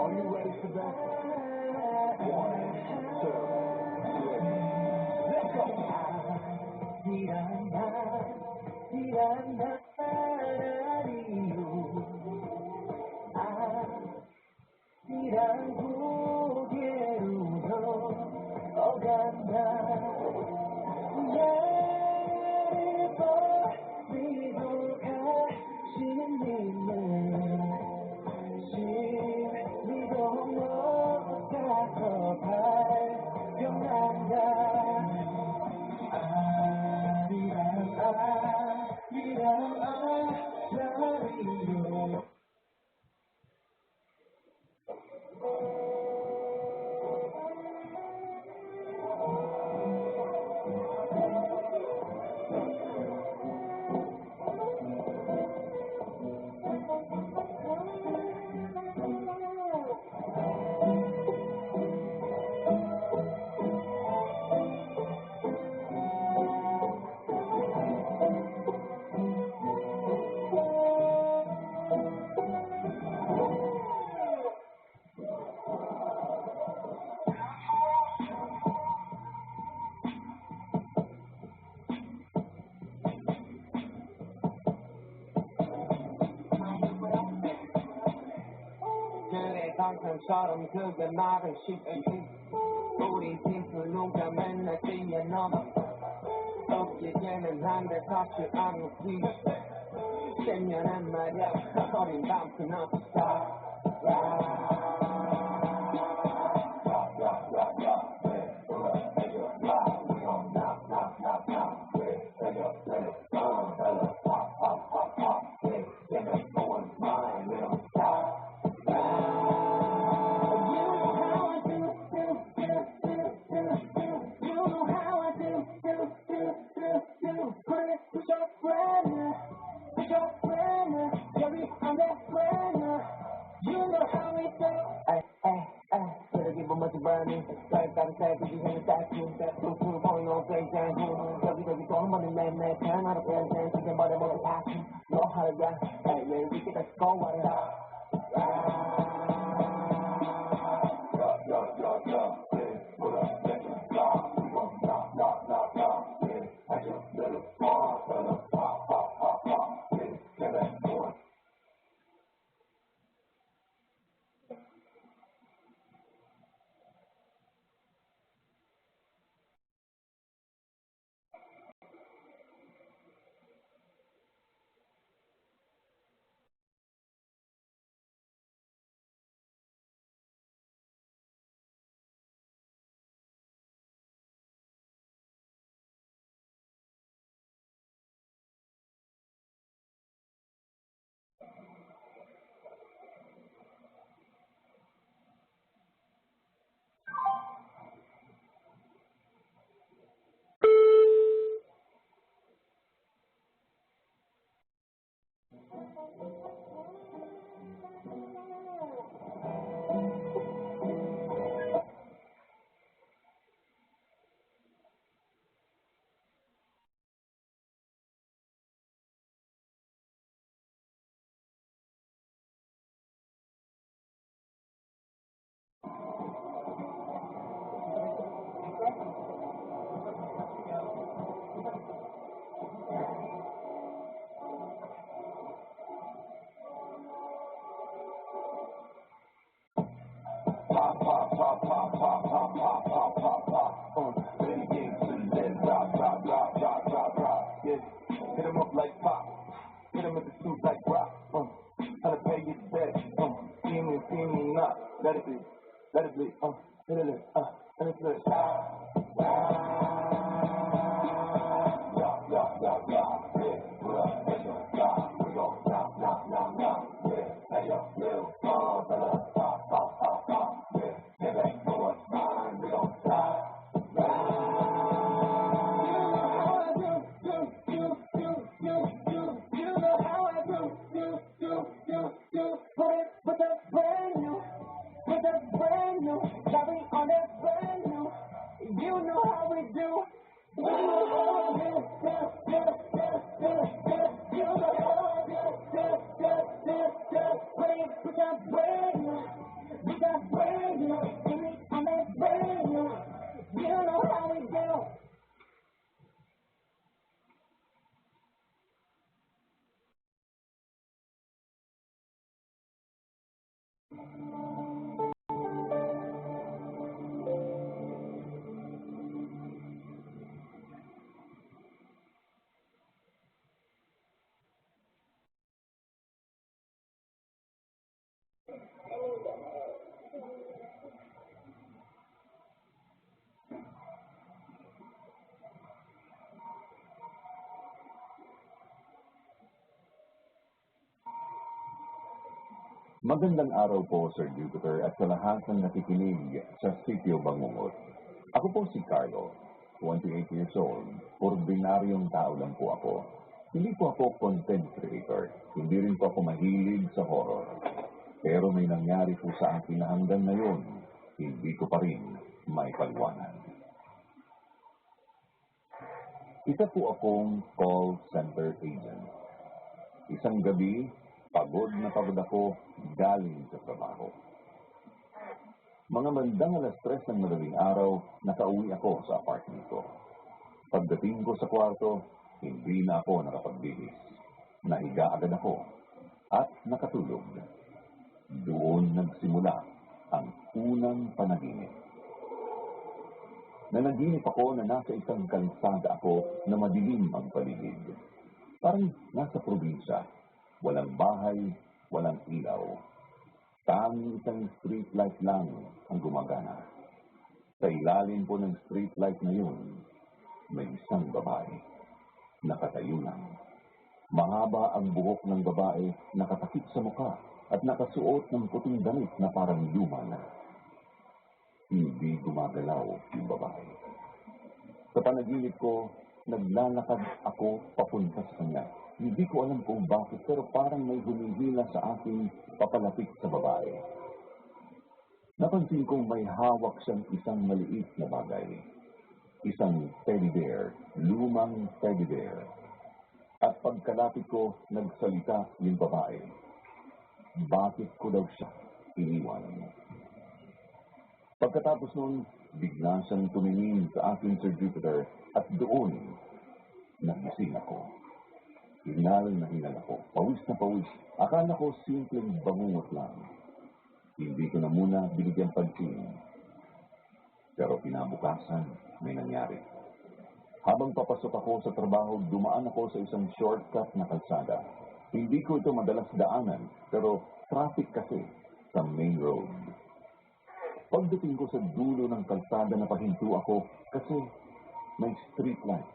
Are you ready for this? 1, 2, 3. Let's go! 방탄처럼 그게 말을 쉽지 우리 팀을 누가 맨날 뛰어넘어 없기에는 한데 사실 안 웃기 10년은 말야 어린 밤은 없어 burning, like I'm sad to be in the vacuum. Through going on great giant room. 여기저기 또 한 번은 매매 다양하다 변신. 지금 말해 모두 아침. 너 하루야. Hey, yeah, we get that go what it Magandang araw po, Sir Jupiter, at sa lahat ng nakikinig sa Sitio Bangungot. Ako po si Carlo, 28 years old. Ordinaryong tao lang po ako. Hindi po ako content creator. Hindi rin po ako mahilig sa horror. Pero may nangyari po sa akin na hanggang ngayon, hindi ko pa rin maipaliwanag. Isa po akong call center agent. Isang gabi, pagod na pagod ako galing sa trabaho. Mga bandang alas 3 ng madaling araw, nakauwi ako sa apartment ko. Pagdating ko sa kwarto, hindi na ako nakapagbihis. Nahiga agad ako at nakatulog. Doon nagsimula ang unang panaginip. Nanaginip ako na nasa isang kalsada ako na madilim ang paligid. Parang nasa probinsya. Walang bahay, walang ilaw. Tanging isang street light lang ang gumagana. Sa ilalim po ng street light na yun, may isang babae. Nakatayo lang. Mahaba ang buhok ng babae, nakatakip sa mukha at nakasuot ng puting damit na parang luma na. Hindi gumagalaw yung babae. Sa panaginip ko, naglalakad ako papunta sa kanya. Hindi ko alam kung bakit, pero parang may humihila sa akin papalapit sa babae. Napansin kong may hawak siyang isang maliit na bagay. Isang teddy bear, lumang teddy bear. At pagkalapit ko, nagsalita yung babae. Bakit ko daw siya iniwan? Pagkatapos nun, bigla siyang tumingin sa akin, Sir Jupiter, at doon, nagising ako. Hinal na hinal ako, pawis na pawis. Akala ko simpleng bangungot lang. Hindi ko na muna binigyan pansin. Pero kinabukasan, may nangyari. Habang papasok ako sa trabaho, dumaan ako sa isang shortcut na kalsada. Hindi ko ito madalas daanan, pero traffic kasi sa main road. Pagdating ko sa dulo ng kalsada, napahinto ako kasi may street light.